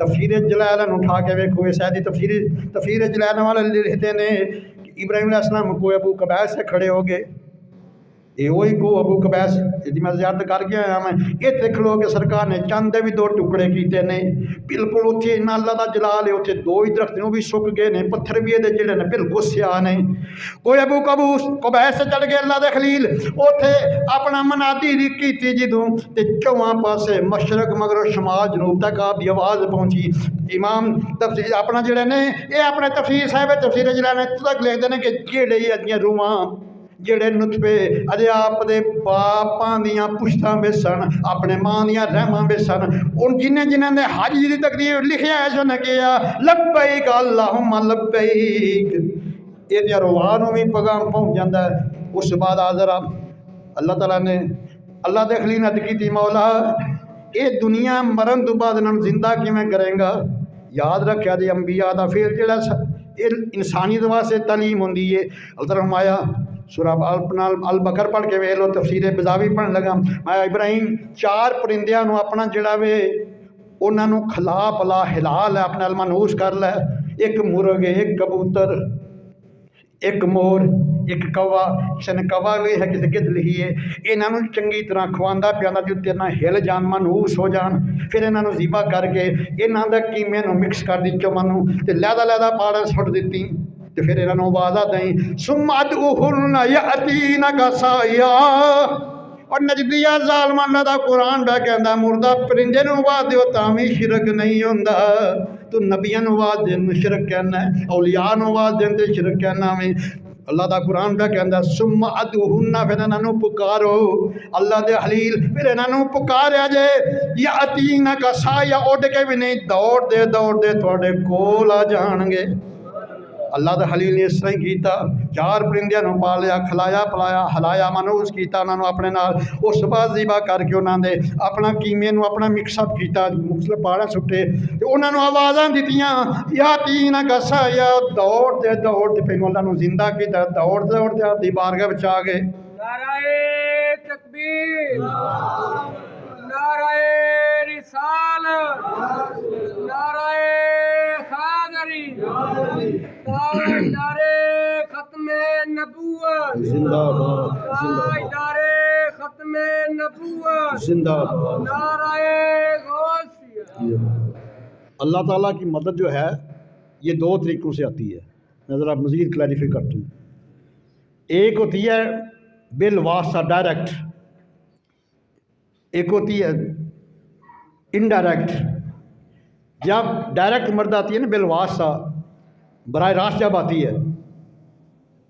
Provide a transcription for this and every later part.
تفسیر جلالن اٹھا کے ویکھو، یہ سیدی تفسیر جلالن والے لکھتے ہیں کہ ابراہیم علیہ السلام کو ابو قبیس سے کھڑے ہو گئے، یہ وہی کو ابو قبیس جی میں زیارت کر کے آیا میں اتنے کھلو کے سرکار نے چند بھی دو ٹکڑے کیتے نے، بالکل اتنے نہ اللہ دا جلال ہے، اتنے دو ہی درخت بھی سک گئے نے، پتھر بھی یہ جڑے نے بالکل سیاہ نے۔ کوئی ابو قبیس سے چڑھ گئے اللہ دے خلیل، اتنے اپنا منادی کی جدوں تے چواں پاسے مشرق مغرب شمال جنوب تک آپ کی آواز پہنچی۔ امام تفسیر اپنا جڑے نے یہ اپنے تفسیر صاحب تفسیر جلالن تک لکھتے ہیں کہ جڑے اجیاں روحاں جڑے نطفے اجے آپ دے باپاں دیاں پشتاں میں سن، اپنے ماں دیاں رحماں میں سن، ان جنہیں دے حج دی تقدیر لکھیا ہے جو نے کیا لبیک اللہم لبیک، یہ دیا روحانوں بھی پیغام پہنچ جاتا ہے۔ اس بعد حاضر اللہ تعالیٰ نے اللہ دے خلیل عرض کی تھی مولا اے دنیا مرن تو بعد انہوں زندہ کیویں کریں گا؟ یاد رکھیا دی انبیاء دا پھر جڑا انسانیت واسطے تعلیم ہوندی ہے۔ اللہ تعالیٰ فرمایا سورہ البقر پڑھ کے ویلو تفسیر بزاوی پڑھن لگا، میں ابراہیم چار پرندیاں نو اپنا جڑا وے انہاں نو کھلا پلا ہلا لے، اپنا المنوس کر لے، ایک مرغ ایک کبوتر ایک مور ایک کوا، کسی نے کوا بھی ہے کسی گدھ لکھی ہے، انہاں نو چنگی طرح کھواندا پیاندا جتے نہ ہل جان منحوس ہو جان، پھر انہاں نو ذبح کر کے انہاں دے کیمے نو مکس کر دی چمن نو تے لہدا پاڑا سٹ دتی تے پھر انہاں نو آواز دیں ثم ادعوہن یاتینک سعیا۔ اور نجدیہ ظالمان دا قرآن پہ کہندا مردہ پرندے نو آواز دیو تاں وی شرک نہیں ہوندا، تو نبیاں نو آواز دین شرک کہنا ہے، اولیاء نو آواز دین تے شرک کہنا ہے۔ اللہ دا قرآن پہ کہندا ثم ادعوہن، پھر انہاں نو پکارو اللہ دے خلیل، پھر انہاں نو پکاریا جے یاتینک سعیا، اڑ کے بھی نہیں دوڑ دے تواڈے کول آ جان گے۔ اللہ دے خلیل نے اس طرح کیتا، چار پرندیاں نو پالیا کھلایا پلایا ہلایا منوس کیتا انہاں نو اپنے نال، اس بعد ذبح کر کے انہاں دے اپنا کیمے نو اپنا مکس اپ کیتا، مختلف پاڑا سٹے تے انہاں نو آوازاں دتیاں یاتینک سعیا، دوڑ دے پہلو اللہ نو زندہ کیتا، دوڑ دے آپ دی بارگاہ وچ آ گئے۔ نعرہ تکبیر، نعرہ رسالت، نعرہ حیدری، تاجدارِ ختم نبوت، زندہ باد تاجدارِ ختم نبوت، زندہ باد۔ نعرہ غوثیہ۔ اللہ تعالیٰ کی مدد جو ہے یہ دو طریقوں سے آتی ہے، میں ذرا مزید کلیریفائی کرتا ہوں۔ ایک ہوتی ہے بالواسطہ ڈائریکٹ، ایک ہوتی ہے انڈائریکٹ۔ جب ڈائریکٹ مدد آتی ہے نا بالواسطہ براہ راست جب آتی ہے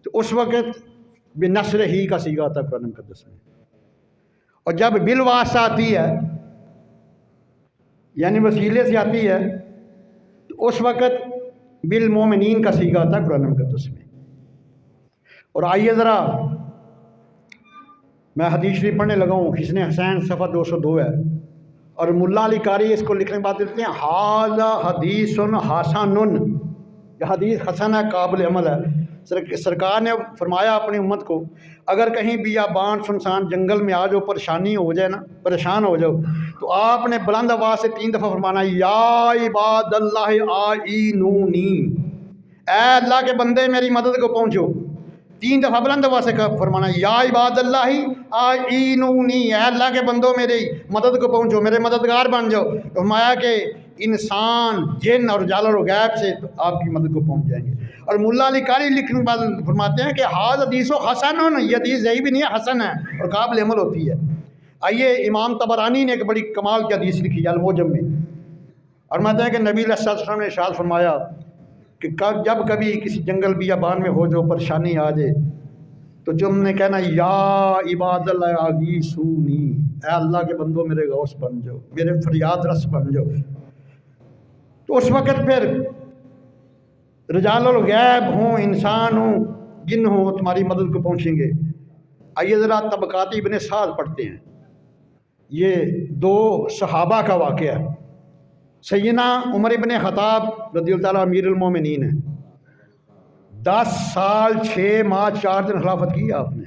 تو اس وقت بنصر ہی کا صیغہ آتا ہے قرآن مقدس میں، اور جب بالواسطہ آتی ہے یعنی وسیلے سے آتی ہے تو اس وقت بالمومنین کا صیغہ آتا ہے قرآن مقدس میں۔ اور آئیے ذرا میں حدیث شریف پڑھنے لگا ہوں، حسن حسین صفحہ 202 ہے، اور ملا علی قاری اس کو لکھنے کے بعد دیتے ہیں ھذا حدیث حسن، یہ حدیث حسن ہے، قابل عمل ہے۔ سرکار نے فرمایا اپنی امت کو اگر کہیں بیابان سنسان جنگل میں آ جاؤ پریشانی ہو جائے نا، پریشان ہو جاؤ، تو آپ نے بلند آواز سے 3 دفعہ فرمانا یا عباد اللہ آئینونی، اے اللہ کے بندے میری مدد کو پہنچو۔ 3 دفعہ بلند آواز سے فرمانا یا عباد اللہ آئینونی، اے اللہ کے بندوں میری مدد کو پہنچو، میرے مددگار بن جاؤ۔ فرمایا کہ انسان جن اور جانور و غیب سے آپ کی مدد کو پہنچ جائیں گے۔ اور ملا علی قاری لکھنے کے بعد فرماتے ہیں کہ حاض حدیث و حسن، یہ حدیث ضعیف بھی نہیں ہے، حسن ہے اور قابل عمل ہوتی ہے۔ آئیے امام طبرانی نے ایک بڑی کمال کی حدیث لکھی ہے المعجم میں، اور فرماتے ہیں کہ نبی علیہ السلام نے ارشاد فرمایا کہ جب کبھی کسی جنگل بیابان میں ہو جو پریشانی آ جائے تو تم نے کہنا یا عباد اللہ اغیثونی، اے اللہ کے بندوں میرے غوث بن جاؤ، میرے فریاد رس بن جاؤ۔ تو اس وقت پھر رجال الغیب ہوں، انسان ہوں، جن ہوں، وہ تمہاری مدد کو پہنچیں گے۔ آئیے ذرا طبقات ابن سعد پڑھتے ہیں، یہ 2 صحابہ کا واقعہ ہے۔ سیدنا عمر ابن خطاب رضی اللہ تعالیٰ امیر المومنین ہے، 10 سال 6 ماہ 4 دن خلافت کی آپ نے،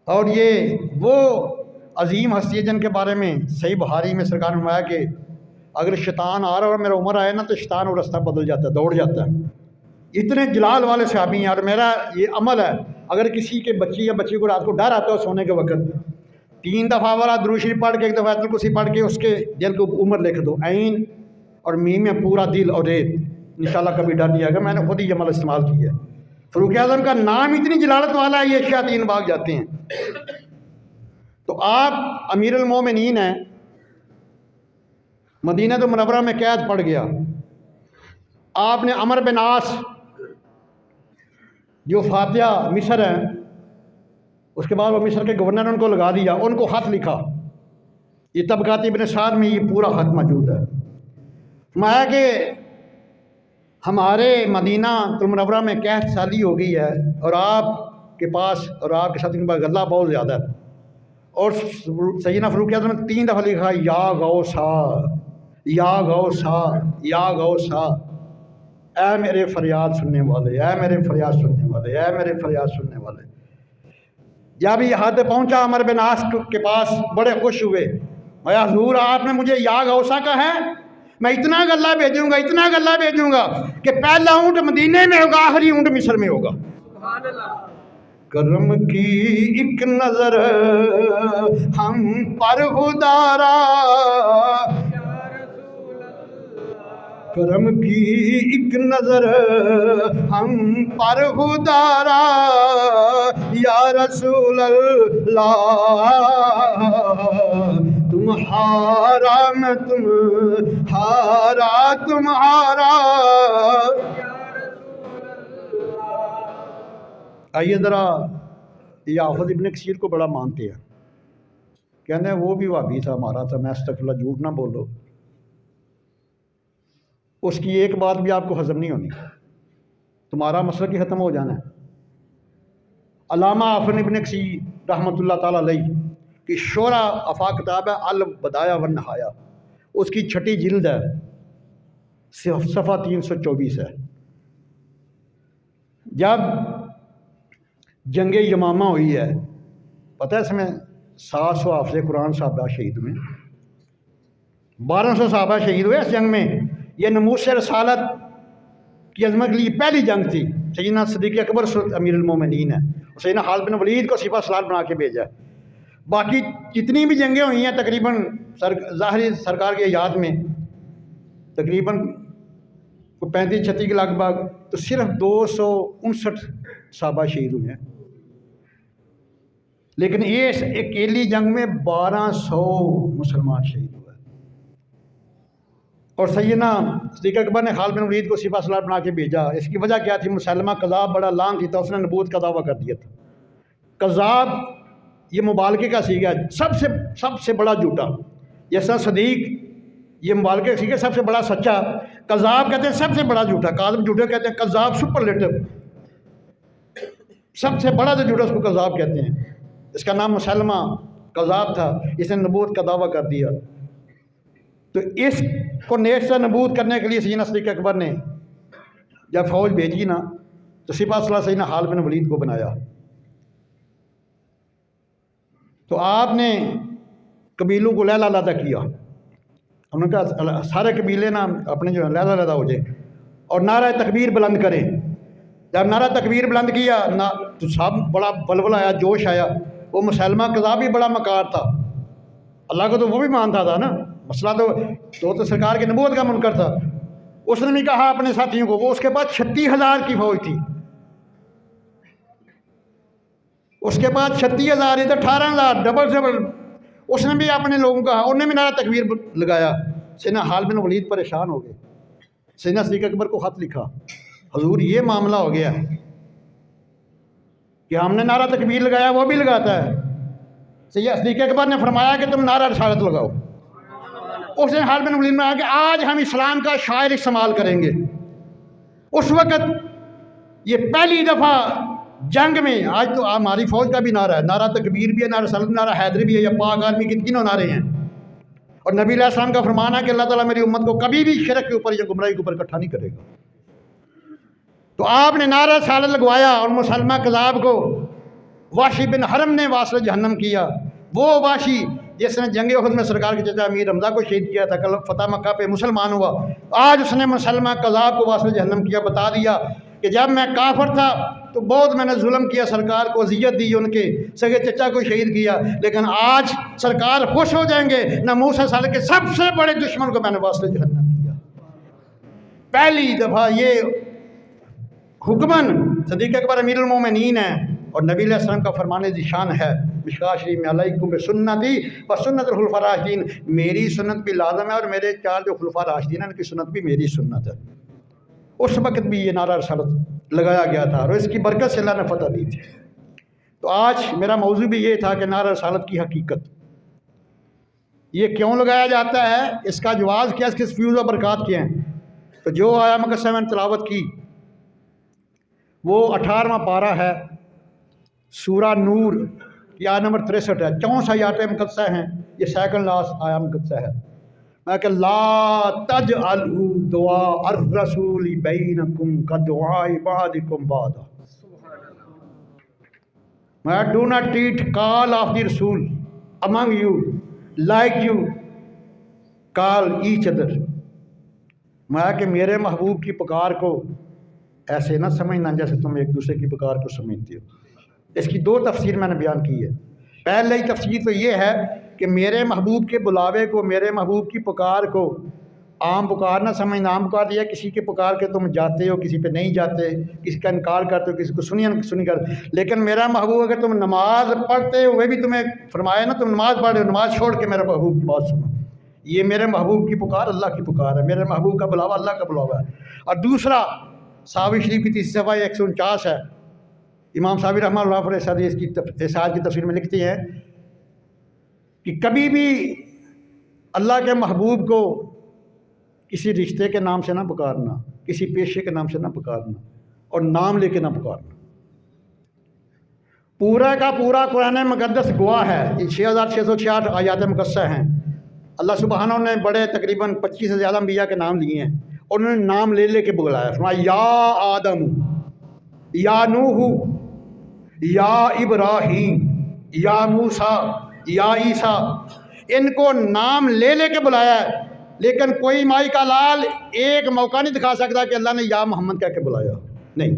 اور یہ وہ عظیم ہستی ہے جن کے بارے میں صحیح بخاری میں سرکار نے فرمایا کہ اگر شیطان آ رہا اور میرا عمر آئے نا تو شیطان وہ راستہ بدل جاتا ہے، دوڑ جاتا ہے۔ اتنے جلال والے صحابی ہیں، اور میرا یہ عمل ہے اگر کسی کے بچی یا بچی کو رات کو ڈر آتا ہے سونے کے وقت 3 دفعہ والا درود شریف پڑھ کے 1 دفعہ آیت الکرسی پڑھ کے اس کے دل کو عمر لکھ دو، عین اور میم میں پورا دل اور ریت، انشاءاللہ کبھی ڈر نہیں آئے گا۔ میں نے خود ہی یہ عمل استعمال کیا ہے۔ فاروق اعظم کا نام اتنی جلالت والا ہے، یہ شیاطین بھاگ جاتے ہیں۔ تو آپ امیر المومنین ہیں، مدینہ تو منورہ میں قید پڑ گیا، آپ نے عمر بن عاص جو فاتحہ مصر ہیں، اس کے بعد وہ مصر کے گورنر نے ان کو لگا دیا، ان کو خط لکھا، یہ طبقات ابن سعد میں یہ پورا خط موجود ہے۔ فرمایا کہ ہمارے مدینہ المنورہ میں قحط سالی ہو گئی ہے، اور آپ کے پاس اور آپ کے ساتھ ان کے پاس غلہ بہت زیادہ ہے۔ اور سیدنا فاروق اعظم نے 3 دفعہ لکھا، یا غوثا یا غوثا یا غوثا، اے میرے فریاد سننے والے، اے میرے فریاد سننے والے، اے میرے فریاد سننے والے۔ جب یہ حد پہنچا عمر بن عاص کے پاس، بڑے خوش ہوئے، میں حضور آپ نے مجھے یا غوثا کا ہے، میں اتنا غلہ بھیجوں گا، اتنا غلہ بھیجوں گا کہ پہلا اونٹ مدینے میں ہوگا، آخری اونٹ مصر میں ہوگا۔ سبحان اللہ۔ کرم کی ایک نظر ہم پر خدارا، کرم کی ایک نظر ہم پر خدارا، یا رسول اللہ تمہارا میں تمہارا تمہارا۔ آئیے ذرا یہ حافظ ابن کثیر کو بڑا مانتے ہیں، کہتے ہیں وہ بھی وہابی تھا ہمارا تھا، میں استغفر اللہ جھوٹ نہ بولو، اس کی ایک بات بھی آپ کو ہضم نہیں ہونی، تمہارا مسئلہ کی ختم ہو جانا ہے۔ علامہ حافظ ابن کثیر رحمۃ اللہ تعالیٰ علیہ کی شعرا افاق کتاب ہے البدایہ والنہایہ، اس کی 6ٹھی جلد ہے، صفحہ 324 ہے۔ جب جنگ یمامہ ہوئی ہے، پتہ ہے اس میں 700 حافظ قرآن صحابہ شہید ہوئے، 1200 صحابہ شہید ہوئے اس جنگ میں۔ یہ نموس رسالت کی عظمت کے لیے پہلی جنگ تھی۔ سیدنا صدیق اکبر امیر المومنین ہے، سیدنا خالد بن ولید کو سپہ سالار بنا کے بھیجا۔ باقی جتنی بھی جنگیں ہوئی ہیں تقریباً ظاہری سرکار کی یاد میں تقریباً 35-36 کے لگ بھگ، تو صرف 259 صحابہ شہید ہوئے ہیں، لیکن اس اکیلی جنگ میں 1200 مسلمان شہید ہوئے۔ اور سیدنا صدیق اکبر نے خالد بن ولید کو سپہ سالار بنا کے بھیجا۔ اس کی وجہ کیا تھی؟ مسلمہ کذاب بڑا لان تھی، تو اس نے نبوت کا دعویٰ کر دیا تھا۔ کذاب یہ مبالغے کا سیگا ہے، سب سے بڑا جھوٹا، جیسا صدیق یہ مبالغے کا سیگا سب سے بڑا سچا، کذاب کہتے ہیں سب سے بڑا جھوٹا، کاذب جھوٹے کہتے ہیں، کذاب سپرلیٹو، سب سے بڑا جو جھوٹا اس کو کذاب کہتے ہیں۔ اس کا نام مسلمہ کذاب تھا، اس نے نبوت کا دعویٰ کر دیا۔ تو اس کو نیز سے نبوت کرنے کے لیے سیدنا صدیق اکبر نے جب فوج بھیجی نا، تو سپہ سالار سیدنا خالد بن ولید کو بنایا۔ تو آپ نے قبیلوں کو لیلا علیحدہ کیا، انہوں نے کہا سارے قبیلے نا اپنے جو لیلا علیحدہ ہو جائیں اور نعرہ تکبیر بلند کریں۔ جب نعرہ تکبیر بلند کیا تو سب بڑا بلبل آیا، جوش آیا۔ وہ مسلمہ کذاب بھی بڑا مکار تھا، اللہ کو تو وہ بھی مانتا تھا نا، مسئلہ تو سرکار کی نبوت کا منکر تھا۔ اس نے بھی کہا اپنے ساتھیوں کو، وہ اس کے بعد 36,000 کی فوج تھی، اس کے بعد 36,000 ادھر 18,000، ڈبل۔ اس نے بھی اپنے لوگوں کا، انہوں نے بھی نعرہ تکبیر لگایا۔ سیدنا خالد بن ولید پریشان ہو گئے، سیدنا صدیق اکبر کو خط لکھا، حضور یہ معاملہ ہو گیا کہ ہم نے نعرہ تکبیر لگایا، وہ بھی لگاتا ہے۔ سیدنا صدیق اکبر نے فرمایا کہ تم نعرہ رسالت لگاؤ۔ اس نے خالد بن ولید میں کہا کہ آج ہم اسلام کا شاعر استعمال کریں گے۔ اس وقت یہ پہلی دفعہ جنگ میں، آج تو ہماری فوج کا بھی نعرہ ہے، نعرہ تکبیر بھی ہے، نعرہ رسالت، نعرہ حیدری بھی ہے، یا پاک آرمی کے تینوں نعرے ہیں۔ اور نبی علیہ السلام کا فرمان ہے کہ اللہ تعالیٰ میری امت کو کبھی بھی شرک کے اوپر یا گمراہی کے اوپر اکٹھا نہیں کرے گا۔ تو آپ نے نعرہ رسالت لگوایا اور مسلمہ کذاب کو واشی بن حرم نے واصل جہنم کیا۔ وہ واشی جس نے جنگ احد میں سرکار کے چچا امیر حمزہ کو شہید کیا تھا، کل فتح مکہ پہ مسلمان ہوا، آج اس نے مسلمہ قذاب کو واصل جہنم کیا۔ بتا دیا کہ جب میں کافر تھا تو بہت میں نے ظلم کیا، سرکار کو اذیت دی، ان کے سگے چچا کو شہید کیا، لیکن آج سرکار خوش ہو جائیں گے، نہ موسیٰ صالح کے سب سے بڑے دشمن کو میں نے واصل جہنم کیا۔ پہلی دفعہ یہ حکمن صدیق اکبر امیر المومنین ہے اور نبی علیہ السلام کا فرمان ذیشان ہے مشکوٰۃ شریف میں، علیکم بسنتی و سنت الخلفاء الراشدین، میری سنت بھی لازم ہے اور میرے 4 جو خلفاء راشدین ہیں ان کی سنت بھی میری سنت ہے۔ اس وقت بھی یہ نعرہ رسالت لگایا گیا تھا اور اس کی برکت سے اللہ نے فتح دی تھی۔ تو آج میرا موضوع بھی یہ تھا کہ نعرہ رسالت کی حقیقت یہ کیوں لگایا جاتا ہے، اس کا جواز کیا، اس کے فیوز و برکات کیا ہیں۔ تو جو آیا مقدسہ میں نے تلاوت کی وہ 18واں پارہ ہے، سورہ نور کی آیت نمبر 63 ہے، 64 آیات مقدسہ ہیں، یہ سیکنڈ لاسٹ آیا مقدسہ ہے۔ میں کہ لا تجعلوا دعاء الرسول بینکم کدعاء بعضکم بعضا، میں do not treat call of the رسول among you like you call each other، میں کہ میرے محبوب کی پکار کو ایسے نہ سمجھنا جیسے تم ایک دوسرے کی پکار کو سمجھتے ہو۔ اس کی 2 تفسیر میں نے بیان کی ہے۔ پہلی تفسیر تو یہ ہے کہ میرے محبوب کے بلاوے کو، میرے محبوب کی پکار کو عام پکار نہ سمجھنا۔ عام پکار یہ کسی کے پکار کے تم جاتے ہو، کسی پہ نہیں جاتے، کسی کا انکار کرتے ہو، کسی کو سنی کرتے، لیکن میرا محبوب اگر تم نماز پڑھتے ہوئے بھی تمہیں فرمایا نا تم نماز پڑھ رہے ہو، نماز چھوڑ کے میرے محبوب کی بات سنو، یہ میرے محبوب کی پکار اللہ کی پکار ہے، میرے محبوب کا بلاوا اللہ کا بلاوا ہے۔ اور دوسرا صحابی شریف کی 3 صفحہ 149 ہے، امام صحابی رحمہ اللہ علیہ اس کی تفسیر میں لکھتے ہیں کہ کبھی بھی اللہ کے محبوب کو کسی رشتے کے نام سے نہ پکارنا، کسی پیشے کے نام سے نہ پکارنا اور نام لے کے نہ پکارنا۔ پورا کا پورا قرآن مقدس گواہ ہے، یہ 6666 آیات مقدسہ ہیں۔ اللہ سبحانہ نے بڑے تقریباً 25 سے زیادہ انبیاء کے نام لیے ہیں اور انہوں نے نام لے لے کے بلایا، فرمایا یا آدم، یا نوح، یا ابراہیم، یا موسیٰ، یا عیسیٰ، ان کو نام لے لے کے بلایا ہے، لیکن کوئی مائی کا لال ایک موقع نہیں دکھا سکتا کہ اللہ نے یا محمد کہہ کے بلایا، نہیں۔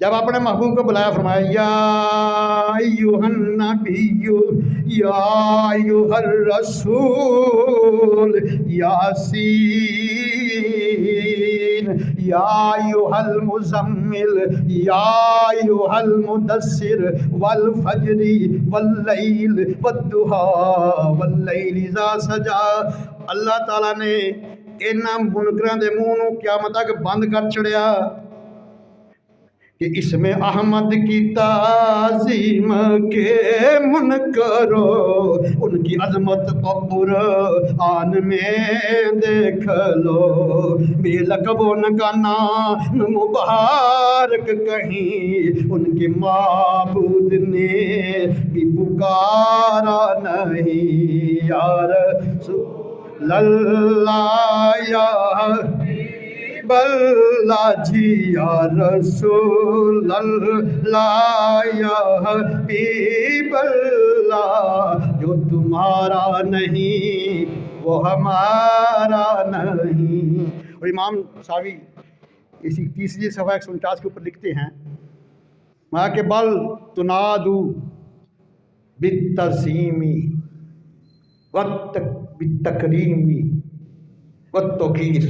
جب اپنے محبوب کو بلایا فرمایا یا ایھا النبی یا ایھا الرسول یاسین یا ایھا المزمل یا ایھا المدثر والفجر واللیل والضحیٰ واللیل اذا سجا۔ اللہ تعالیٰ نے انہاں منکراں دے منہ نوں قیامت تک بند کر چھڑیا کہ اس میں احمد کی تعظیم کے منکرو ان کی عظمت کو قرآن میں دیکھ لو، بے لقبوں کا نام مبارک کہیں ان کے معبود نے بھی پکارا نہیں، یا رسول اللہ یا بلّہ جی یا رسول اللہ یا حبیب اللہ، جو تمہارا نہیں وہ ہمارا نہیں۔ اور امام صحابی اسی 3 صفحہ 149 کے اوپر لکھتے ہیں ماں کے بل تنادو بالتعظیم بالتکریم والتوقیر،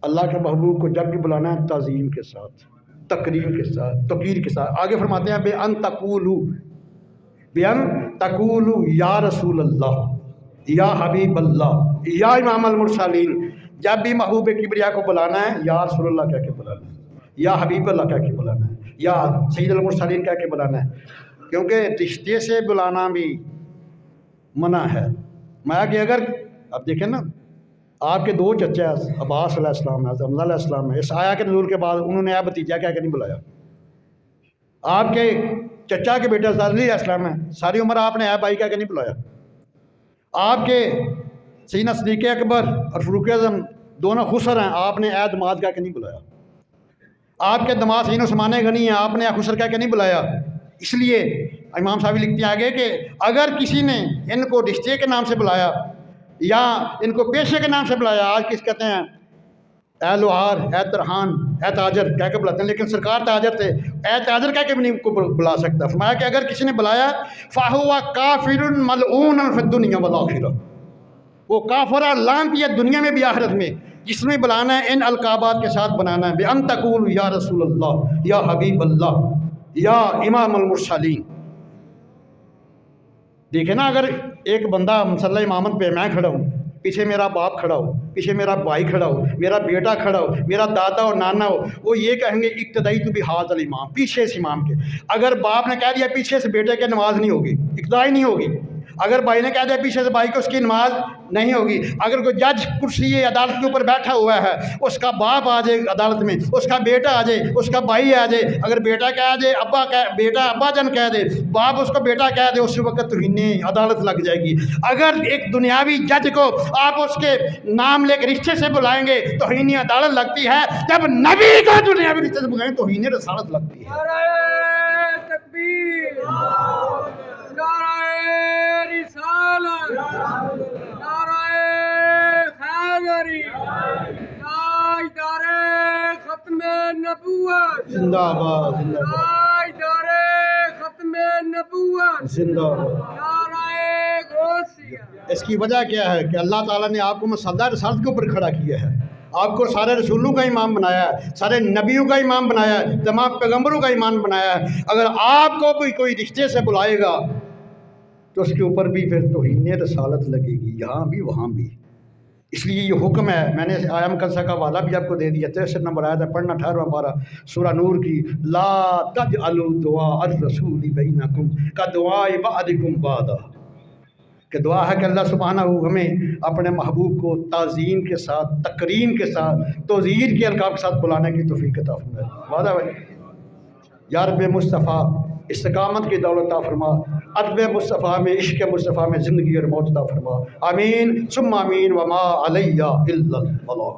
اللہ کے محبوب کو جب بھی بلانا ہے تعظیم کے ساتھ، تکریم کے ساتھ، توقیر کے ساتھ۔ آگے فرماتے ہیں بے ان تقولو یا رسول اللہ یا حبیب اللہ یا امام المرسلین، جب بھی محبوب کبریا کو بلانا ہے یا رسول اللہ کہہ کے بلانا ہے، یا حبیب اللہ کہہ کے بلانا ہے، یا سید المرسلین کہہ کے بلانا ہے، کیونکہ رشتے سے بلانا بھی منع ہے۔ میں کہ اگر اب دیکھیں نا آپ کے 2 چچے عباس علیہ السلام ہے، حمزہ علیہ السلام ہے، اس آیا کے نزول کے بعد انہوں نے اے بھتیجا کہہ کے نہیں بلایا۔ آپ کے چچا کے بیٹے حضرت علی علیہ السلام ہے، ساری عمر آپ نے اے بھائی کہہ کے نہیں بلایا۔ آپ کے سیدنا صدیق اکبر اور فاروق اعظم دونوں خسر ہیں، آپ نے اے دماد کہہ کے نہیں بلایا۔ آپ کے دماد سیدنا عثمان غنی ہیں، آپ نے اے خسر کہہ کے نہیں بلایا، اس لیے امام صاحب لکھتے ہیں آگے کہ اگر کسی نے ان کو رشتے کے نام سے بلایا یا ان کو پیشے کے نام سے بلایا، آج کس کہتے ہیں اے لوہار، اے ترہان، اے تاجر کہہ کے بلاتے ہیں، لیکن سرکار تاجر تھے، اے تاجر کہہ کے بھی نہیں کو بلا سکتا۔ فرمایا کہ اگر کسی نے بلایا فَهُوَ كَافِرٌ مَلْعُونٌ فِي الدُّنْيَا وَالْآخِرَةِ، وہ کافر اور لعنتی ہے دنیا میں بھی آخرت میں۔ جس میں بلانا ہے ان القابات کے ساتھ بنانا ہے، بِأَن تَقُولُ یا رسول اللہ، یا حبیب اللہ، یا امام المرسلین۔ دیکھیں نا، اگر ایک بندہ مسلح امامت پہ میں کھڑا ہوں، پیچھے میرا باپ کھڑا ہو، پیچھے میرا بھائی کھڑا ہو، میرا بیٹا کھڑا ہو، میرا دادا اور نانا ہو، وہ یہ کہیں گے اقتدائی تو بہذا الامام، پیچھے سے امام کے۔ اگر باپ نے کہہ دیا پیچھے سے بیٹے کے نماز نہیں ہوگی، اقتدائی نہیں ہوگی۔ اگر بھائی نے کہہ دیا پیچھے سے بھائی کو، اس کی نماز نہیں ہوگی۔ اگر کوئی جج کرسی عدالت کے اوپر بیٹھا ہوا ہے، اس کا باپ آ جائے عدالت میں، اس کا بیٹا آ جائے، اس کا بھائی آ جائے، اگر بیٹا کہہ دے بیٹا ابا جان کہہ دے، باپ اس کو بیٹا کہہ دے، اس وقت توہین عدالت لگ جائے گی۔ اگر ایک دنیاوی جج کو آپ اس کے نام لے کے رشتے سے بلائیں گے، توہین عدالت لگتی ہے۔ جب نبی کو دنیاوی رشتے سے بلائیں توہین رسالت لگتی ہے۔ نعرہ تکبیر، نعرہ رسالت، نعرہ حیدری، تاجدار ختم نبوت، زندہ آباد، زندہ آباد، تاجدار ختم نبوت، زندہ آباد۔ نعرہ غوثیہ۔ اس کی وجہ کیا ہے کہ اللہ تعالیٰ نے آپ کو مسلح رسالت کے اوپر کھڑا کیا ہے، آپ کو سارے رسولوں کا امام بنایا ہے، سارے نبیوں کا امام بنایا ہے، تمام پیغمبروں کا امام بنایا ہے۔ اگر آپ کو بھی کوئی رشتے سے بلائے گا تو اس کے اوپر بھی پھر توہین رسالت لگے گی، یہاں بھی وہاں بھی۔ اس لیے یہ حکم ہے، میں نے آیا مقدسہ کا حوالہ بھی آپ کو دے دیا، 63 نمبر آیت ہے، پڑھنا 18واں پارہ سورہ نور کی، لا تجعلوا دعاء الرسول بینکم کدعاء بعضکم بعضا، کہ دعا ہے کہ اللہ سبحانہ ہمیں اپنے محبوب کو تعظیم کے ساتھ، تکریم کے ساتھ، توزیر کے القاب کے ساتھ بلانے کی توفیق عطا فرمائے۔ وعدہ ہے یا رب مصطفیٰ استقامت کی دولت عطا فرما، ادب مصطفیٰ میں، عشق مصطفیٰ میں زندگی اور موت عطا فرما، آمین ثم آمین، وما علیہ الا البلاغ۔